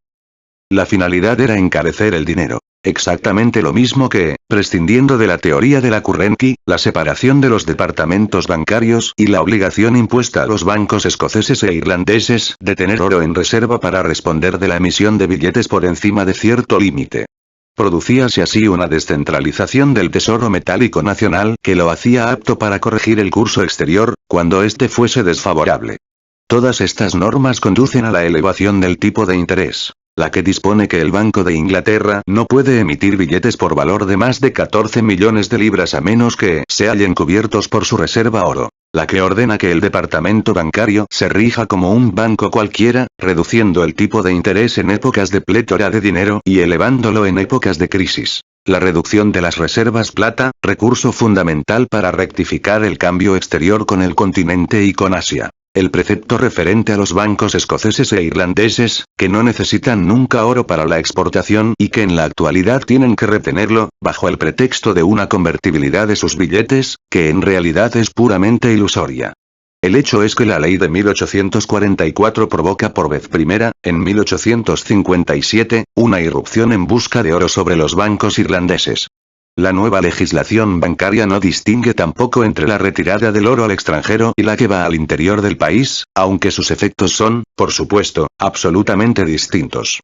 La finalidad era encarecer el dinero. Exactamente lo mismo que, prescindiendo de la teoría de la current key, la separación de los departamentos bancarios y la obligación impuesta a los bancos escoceses e irlandeses de tener oro en reserva para responder de la emisión de billetes por encima de cierto límite. Producíase así una descentralización del tesoro metálico nacional que lo hacía apto para corregir el curso exterior, cuando éste fuese desfavorable. Todas estas normas conducen a la elevación del tipo de interés. La que dispone que el Banco de Inglaterra no puede emitir billetes por valor de más de 14 millones de libras a menos que se hallen cubiertos por su reserva oro. La que ordena que el departamento bancario se rija como un banco cualquiera, reduciendo el tipo de interés en épocas de plétora de dinero y elevándolo en épocas de crisis. La reducción de las reservas plata, recurso fundamental para rectificar el cambio exterior con el continente y con Asia. El precepto referente a los bancos escoceses e irlandeses, que no necesitan nunca oro para la exportación y que en la actualidad tienen que retenerlo, bajo el pretexto de una convertibilidad de sus billetes, que en realidad es puramente ilusoria. El hecho es que la ley de 1844 provoca por vez primera, en 1857, una irrupción en busca de oro sobre los bancos irlandeses. La nueva legislación bancaria no distingue tampoco entre la retirada del oro al extranjero y la que va al interior del país, aunque sus efectos son, por supuesto, absolutamente distintos.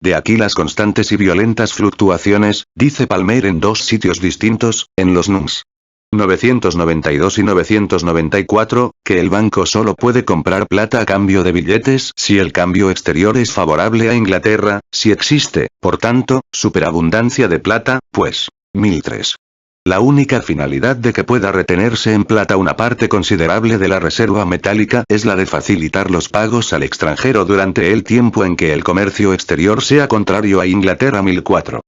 De aquí las constantes y violentas fluctuaciones, dice Palmer en dos sitios distintos, en los NUMS 992 y 994, que el banco solo puede comprar plata a cambio de billetes si el cambio exterior es favorable a Inglaterra, si existe, por tanto, superabundancia de plata, pues. 1003. La única finalidad de que pueda retenerse en plata una parte considerable de la reserva metálica es la de facilitar los pagos al extranjero durante el tiempo en que el comercio exterior sea contrario a Inglaterra. 1004.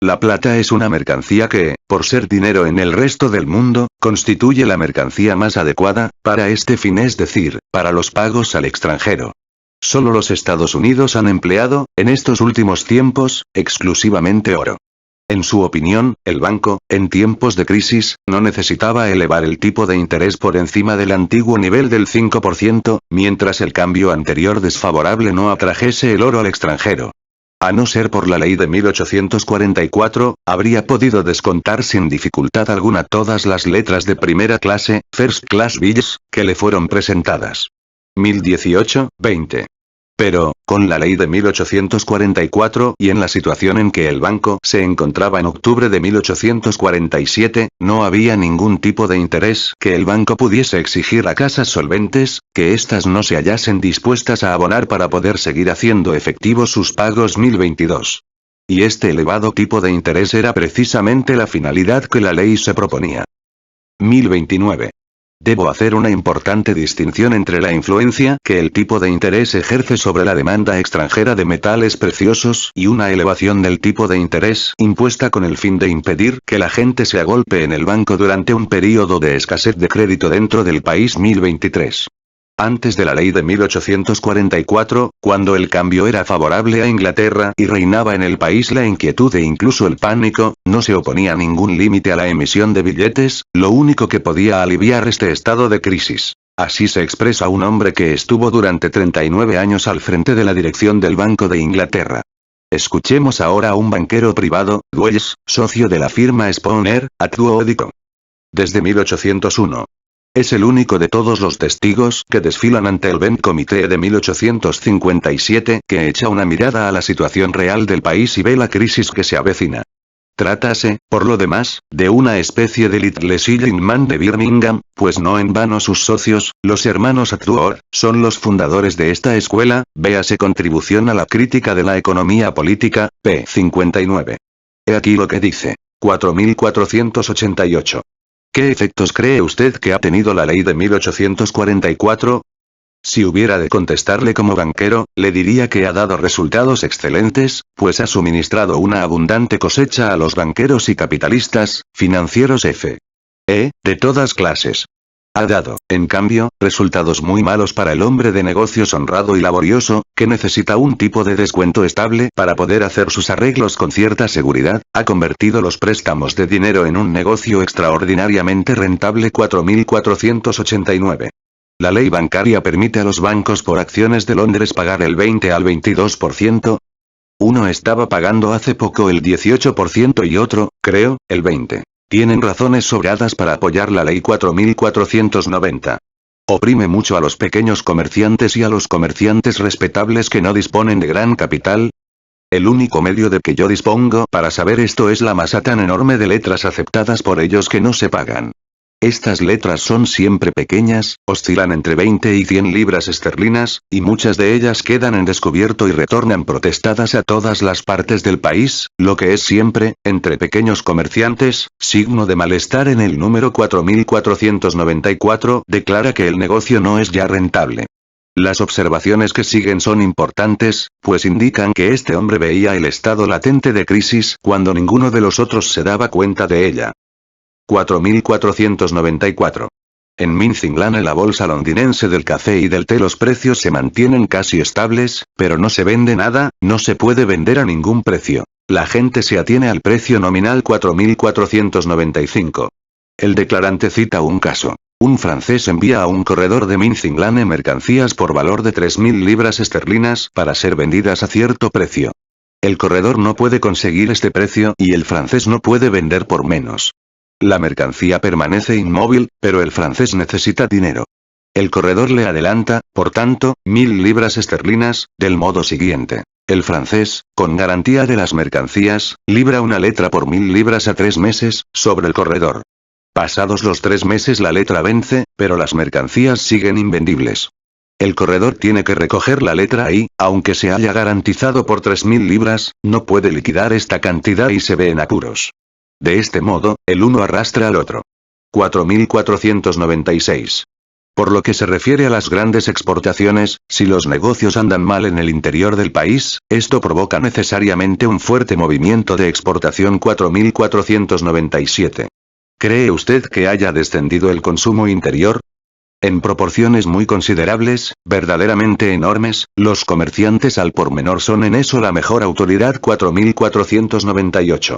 La plata es una mercancía que, por ser dinero en el resto del mundo, constituye la mercancía más adecuada para este fin, es decir, para los pagos al extranjero. Solo los Estados Unidos han empleado, en estos últimos tiempos, exclusivamente oro. En su opinión, el banco, en tiempos de crisis, no necesitaba elevar el tipo de interés por encima del antiguo nivel del 5%, mientras el cambio anterior desfavorable no atrajese el oro al extranjero. A no ser por la ley de 1844, habría podido descontar sin dificultad alguna todas las letras de primera clase, first class bills, que le fueron presentadas. 1018, 20. Pero, con la ley de 1844 y en la situación en que el banco se encontraba en octubre de 1847, no había ningún tipo de interés que el banco pudiese exigir a casas solventes, que éstas no se hallasen dispuestas a abonar para poder seguir haciendo efectivos sus pagos. 1022. Y este elevado tipo de interés era precisamente la finalidad que la ley se proponía. 1029. Debo hacer una importante distinción entre la influencia que el tipo de interés ejerce sobre la demanda extranjera de metales preciosos y una elevación del tipo de interés impuesta con el fin de impedir que la gente se agolpe en el banco durante un período de escasez de crédito dentro del país 1023. Antes de la ley de 1844, cuando el cambio era favorable a Inglaterra y reinaba en el país la inquietud e incluso el pánico, no se oponía ningún límite a la emisión de billetes, lo único que podía aliviar este estado de crisis. Así se expresa un hombre que estuvo durante 39 años al frente de la dirección del Banco de Inglaterra. Escuchemos ahora a un banquero privado, Dwells, socio de la firma Spooner, Atwood. Desde 1801. Es el único de todos los testigos que desfilan ante el Benn Comité de 1857 que echa una mirada a la situación real del país y ve la crisis que se avecina. Trátase, por lo demás, de una especie de Little Selling Man de Birmingham, pues no en vano sus socios, los hermanos Atwood, son los fundadores de esta escuela, véase Contribución a la crítica de la economía política, p. 59. He aquí lo que dice. 4488. ¿Qué efectos cree usted que ha tenido la ley de 1844? Si hubiera de contestarle como banquero, le diría que ha dado resultados excelentes, pues ha suministrado una abundante cosecha a los banqueros y capitalistas, financieros de todas clases. Ha dado, en cambio, resultados muy malos para el hombre de negocios honrado y laborioso, que necesita un tipo de descuento estable para poder hacer sus arreglos con cierta seguridad, ha convertido los préstamos de dinero en un negocio extraordinariamente rentable. 4489. La ley bancaria permite a los bancos por acciones de Londres pagar el 20 al 22%. Uno estaba pagando hace poco el 18% y otro, creo, el 20%. Tienen razones sobradas para apoyar la ley 4490. Oprime mucho a los pequeños comerciantes y a los comerciantes respetables que no disponen de gran capital. El único medio de que yo dispongo para saber esto es la masa tan enorme de letras aceptadas por ellos que no se pagan. Estas letras son siempre pequeñas, oscilan entre 20 y 100 libras esterlinas, y muchas de ellas quedan en descubierto y retornan protestadas a todas las partes del país, lo que es siempre, entre pequeños comerciantes, signo de malestar. En el número 4494 declara que el negocio no es ya rentable. Las observaciones que siguen son importantes, pues indican que este hombre veía el estado latente de crisis cuando ninguno de los otros se daba cuenta de ella. 4494. En Mint, la bolsa londinense del café y del té, los precios se mantienen casi estables, pero no se vende nada, no se puede vender a ningún precio. La gente se atiene al precio nominal. 4495. El declarante cita un caso. Un francés envía a un corredor de Mint mercancías por valor de 3.000 libras esterlinas para ser vendidas a cierto precio. El corredor no puede conseguir este precio y el francés no puede vender por menos. La mercancía permanece inmóvil, pero el francés necesita dinero. El corredor le adelanta, por tanto, 1.000 libras esterlinas, del modo siguiente. El francés, con garantía de las mercancías, libra una letra por 1.000 libras a 3 meses, sobre el corredor. Pasados los 3 meses la letra vence, pero las mercancías siguen invendibles. El corredor tiene que recoger la letra ahí, aunque se haya garantizado por 3.000 libras, no puede liquidar esta cantidad y se ve en apuros. De este modo, el uno arrastra al otro. 4496. Por lo que se refiere a las grandes exportaciones, si los negocios andan mal en el interior del país, esto provoca necesariamente un fuerte movimiento de exportación. 4497. ¿Cree usted que haya descendido el consumo interior? En proporciones muy considerables, verdaderamente enormes, los comerciantes al por menor son en eso la mejor autoridad. 4498.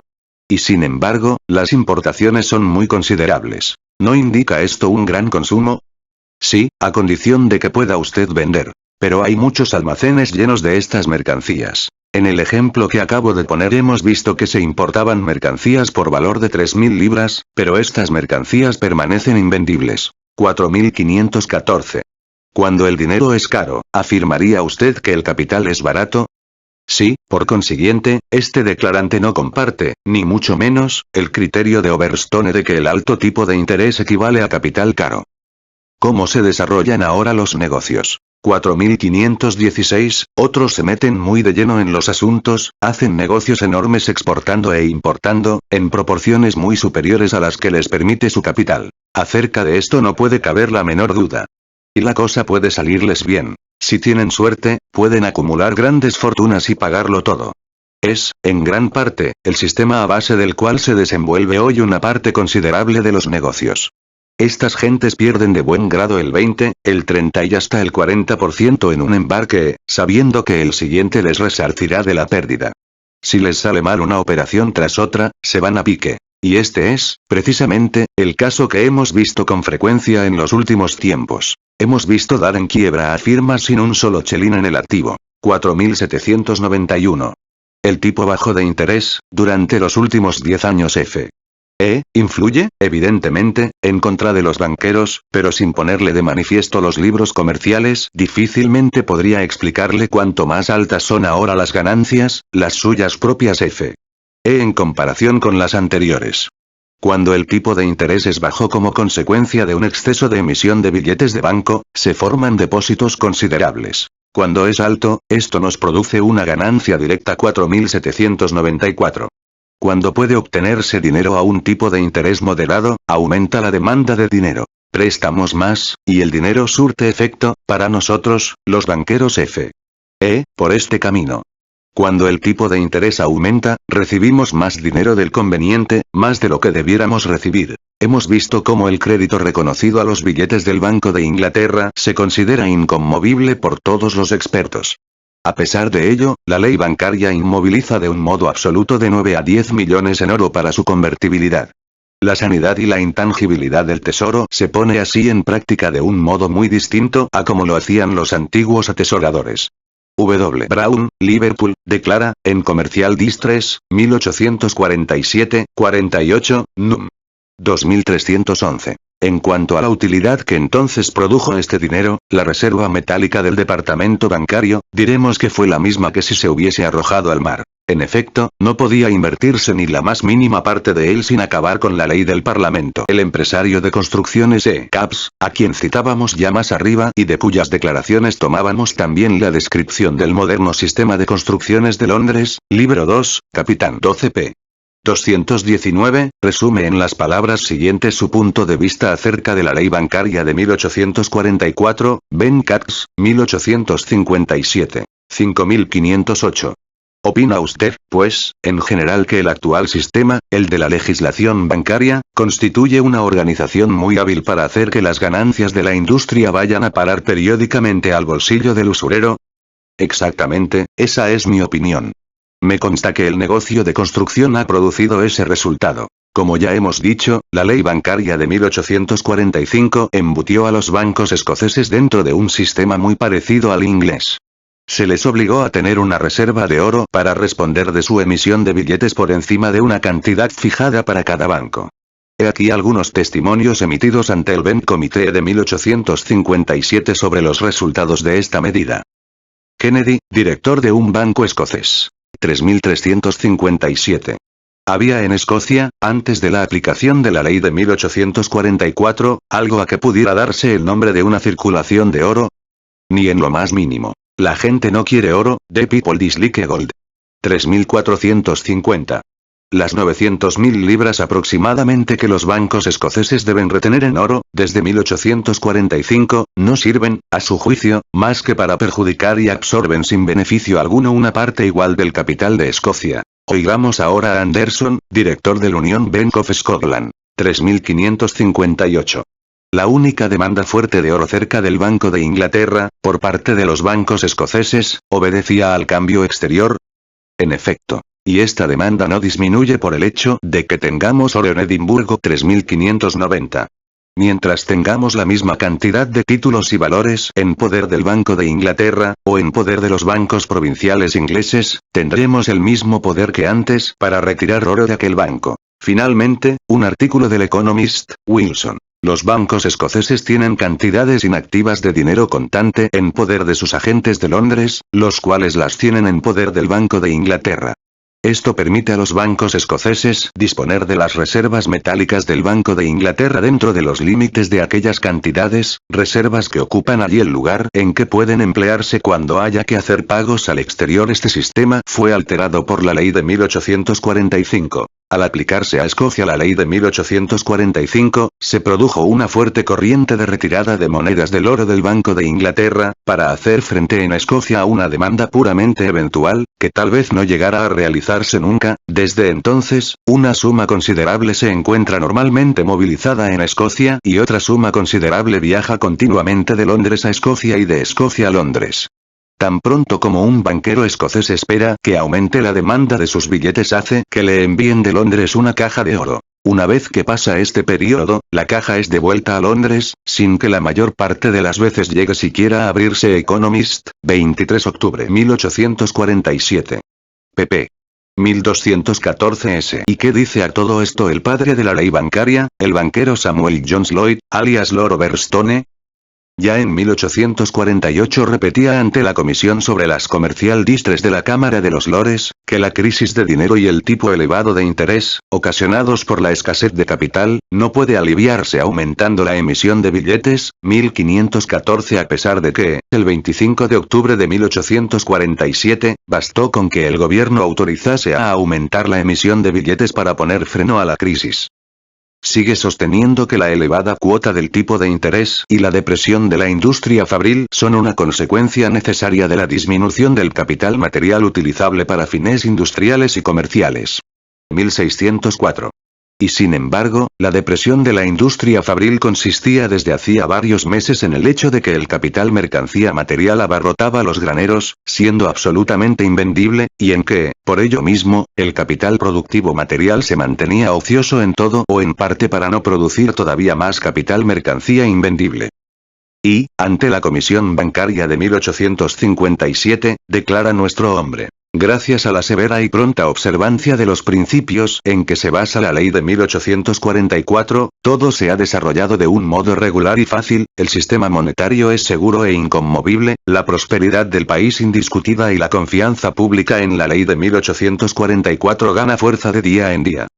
Y sin embargo, las importaciones son muy considerables. ¿No indica esto un gran consumo? Sí, a condición de que pueda usted vender. Pero hay muchos almacenes llenos de estas mercancías. En el ejemplo que acabo de poner hemos visto que se importaban mercancías por valor de 3.000 libras, pero estas mercancías permanecen invendibles. 4514. Cuando el dinero es caro, ¿afirmaría usted que el capital es barato? Sí, por consiguiente, este declarante no comparte, ni mucho menos, el criterio de Overstone de que el alto tipo de interés equivale a capital caro. ¿Cómo se desarrollan ahora los negocios? 4516, otros se meten muy de lleno en los asuntos, hacen negocios enormes exportando e importando, en proporciones muy superiores a las que les permite su capital. Acerca de esto no puede caber la menor duda. Y la cosa puede salirles bien. Si tienen suerte, pueden acumular grandes fortunas y pagarlo todo. Es, en gran parte, el sistema a base del cual se desenvuelve hoy una parte considerable de los negocios. Estas gentes pierden de buen grado el 20, el 30 y hasta el 40% en un embarque, sabiendo que el siguiente les resarcirá de la pérdida. Si les sale mal una operación tras otra, se van a pique. Y este es, precisamente, el caso que hemos visto con frecuencia en los últimos tiempos. Hemos visto dar en quiebra a firmas sin un solo chelín en el activo. 4791. El tipo bajo de interés, durante los últimos 10 años influye, evidentemente, en contra de los banqueros, pero sin ponerle de manifiesto los libros comerciales, difícilmente podría explicarle cuánto más altas son ahora las ganancias, las suyas propias en comparación con las anteriores. Cuando el tipo de interés es bajo como consecuencia de un exceso de emisión de billetes de banco, se forman depósitos considerables. Cuando es alto, esto nos produce una ganancia directa 4794. Cuando puede obtenerse dinero a un tipo de interés moderado, aumenta la demanda de dinero. Prestamos más, y el dinero surte efecto, para nosotros, los banqueros por este camino. Cuando el tipo de interés aumenta, recibimos más dinero del conveniente, más de lo que debiéramos recibir. Hemos visto cómo el crédito reconocido a los billetes del Banco de Inglaterra se considera inconmovible por todos los expertos. A pesar de ello, la ley bancaria inmoviliza de un modo absoluto de 9 a 10 millones en oro para su convertibilidad. La sanidad y la intangibilidad del tesoro se pone así en práctica de un modo muy distinto a como lo hacían los antiguos atesoradores. W. Brown, Liverpool, declara, en Comercial Distress, 1847-48, núm. 2311. En cuanto a la utilidad que entonces produjo este dinero, la reserva metálica del departamento bancario, diremos que fue la misma que si se hubiese arrojado al mar. En efecto, no podía invertirse ni la más mínima parte de él sin acabar con la ley del Parlamento. El empresario de construcciones Caps, a quien citábamos ya más arriba y de cuyas declaraciones tomábamos también la descripción del moderno sistema de construcciones de Londres, libro 2, capitán 12 p. 219, resume en las palabras siguientes su punto de vista acerca de la ley bancaria de 1844, Ben Katz, 1857. 5508. ¿Opina usted, pues, en general que el actual sistema, el de la legislación bancaria, constituye una organización muy hábil para hacer que las ganancias de la industria vayan a parar periódicamente al bolsillo del usurero? Exactamente, esa es mi opinión. Me consta que el negocio de construcción ha producido ese resultado. Como ya hemos dicho, la ley bancaria de 1845 embutió a los bancos escoceses dentro de un sistema muy parecido al inglés. Se les obligó a tener una reserva de oro para responder de su emisión de billetes por encima de una cantidad fijada para cada banco. He aquí algunos testimonios emitidos ante el Benn Comité de 1857 sobre los resultados de esta medida. Kennedy, director de un banco escocés. 3357. Había en Escocia, antes de la aplicación de la ley de 1844, algo a que pudiera darse el nombre de una circulación de oro. Ni en lo más mínimo. La gente no quiere oro, the people dislike gold. 3450. Las 900.000 libras aproximadamente que los bancos escoceses deben retener en oro, desde 1845, no sirven, a su juicio, más que para perjudicar y absorben sin beneficio alguno una parte igual del capital de Escocia. Oigamos ahora a Anderson, director del Union Bank of Scotland. 3558. La única demanda fuerte de oro cerca del Banco de Inglaterra, por parte de los bancos escoceses, obedecía al cambio exterior. En efecto. Y esta demanda no disminuye por el hecho de que tengamos oro en Edimburgo 3590. Mientras tengamos la misma cantidad de títulos y valores en poder del Banco de Inglaterra, o en poder de los bancos provinciales ingleses, tendremos el mismo poder que antes para retirar oro de aquel banco. Finalmente, un artículo del Economist, Wilson. Los bancos escoceses tienen cantidades inactivas de dinero contante en poder de sus agentes de Londres, los cuales las tienen en poder del Banco de Inglaterra. Esto permite a los bancos escoceses disponer de las reservas metálicas del Banco de Inglaterra dentro de los límites de aquellas cantidades, reservas que ocupan allí el lugar en que pueden emplearse cuando haya que hacer pagos al exterior. Este sistema fue alterado por la ley de 1845. Al aplicarse a Escocia la ley de 1845, se produjo una fuerte corriente de retirada de monedas del oro del Banco de Inglaterra, para hacer frente en Escocia a una demanda puramente eventual, que tal vez no llegara a realizarse nunca. Desde entonces, una suma considerable se encuentra normalmente movilizada en Escocia y otra suma considerable viaja continuamente de Londres a Escocia y de Escocia a Londres. Tan pronto como un banquero escocés espera que aumente la demanda de sus billetes, hace que le envíen de Londres una caja de oro. Una vez que pasa este periodo, la caja es devuelta a Londres, sin que la mayor parte de las veces llegue siquiera a abrirse. Economist, 23 de octubre 1847. pp. 1214s. ¿Y qué dice a todo esto el padre de la ley bancaria, el banquero Samuel Jones Lloyd, alias Lord Overstone? Ya en 1848 repetía ante la Comisión sobre las Commercial Distress de la Cámara de los Lores, que la crisis de dinero y el tipo elevado de interés, ocasionados por la escasez de capital, no puede aliviarse aumentando la emisión de billetes. 1514. A pesar de que, el 25 de octubre de 1847, bastó con que el gobierno autorizase a aumentar la emisión de billetes para poner freno a la crisis. Sigue sosteniendo que la elevada cuota del tipo de interés y la depresión de la industria fabril son una consecuencia necesaria de la disminución del capital material utilizable para fines industriales y comerciales. 1604. Y sin embargo, la depresión de la industria fabril consistía desde hacía varios meses en el hecho de que el capital mercancía material abarrotaba los graneros, siendo absolutamente invendible, y en que, por ello mismo, el capital productivo material se mantenía ocioso en todo o en parte para no producir todavía más capital mercancía invendible. Y, ante la Comisión Bancaria de 1857, declara nuestro hombre: gracias a la severa y pronta observancia de los principios en que se basa la ley de 1844, todo se ha desarrollado de un modo regular y fácil, el sistema monetario es seguro e inconmovible, la prosperidad del país indiscutida y la confianza pública en la ley de 1844 gana fuerza de día en día.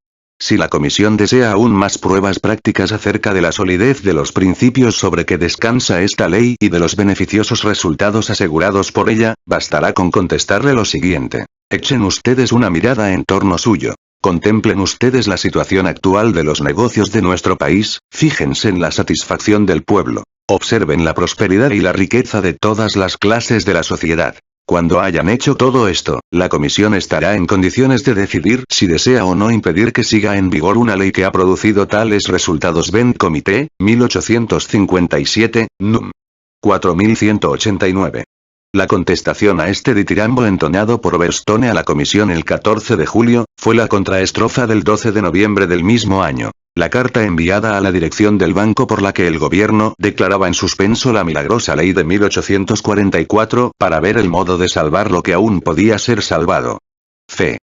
Si la Comisión desea aún más pruebas prácticas acerca de la solidez de los principios sobre que descansa esta ley y de los beneficiosos resultados asegurados por ella, bastará con contestarle lo siguiente. Echen ustedes una mirada en torno suyo. Contemplen ustedes la situación actual de los negocios de nuestro país, fíjense en la satisfacción del pueblo. Observen la prosperidad y la riqueza de todas las clases de la sociedad. Cuando hayan hecho todo esto, la Comisión estará en condiciones de decidir si desea o no impedir que siga en vigor una ley que ha producido tales resultados. Benn Comité, 1857, núm. 4189. La contestación a este ditirambo entonado por Overstone a la Comisión el 14 de julio, fue la contraestrofa del 12 de noviembre del mismo año. La carta enviada a la dirección del banco por la que el gobierno declaraba en suspenso la milagrosa ley de 1844 para ver el modo de salvar lo que aún podía ser salvado. C.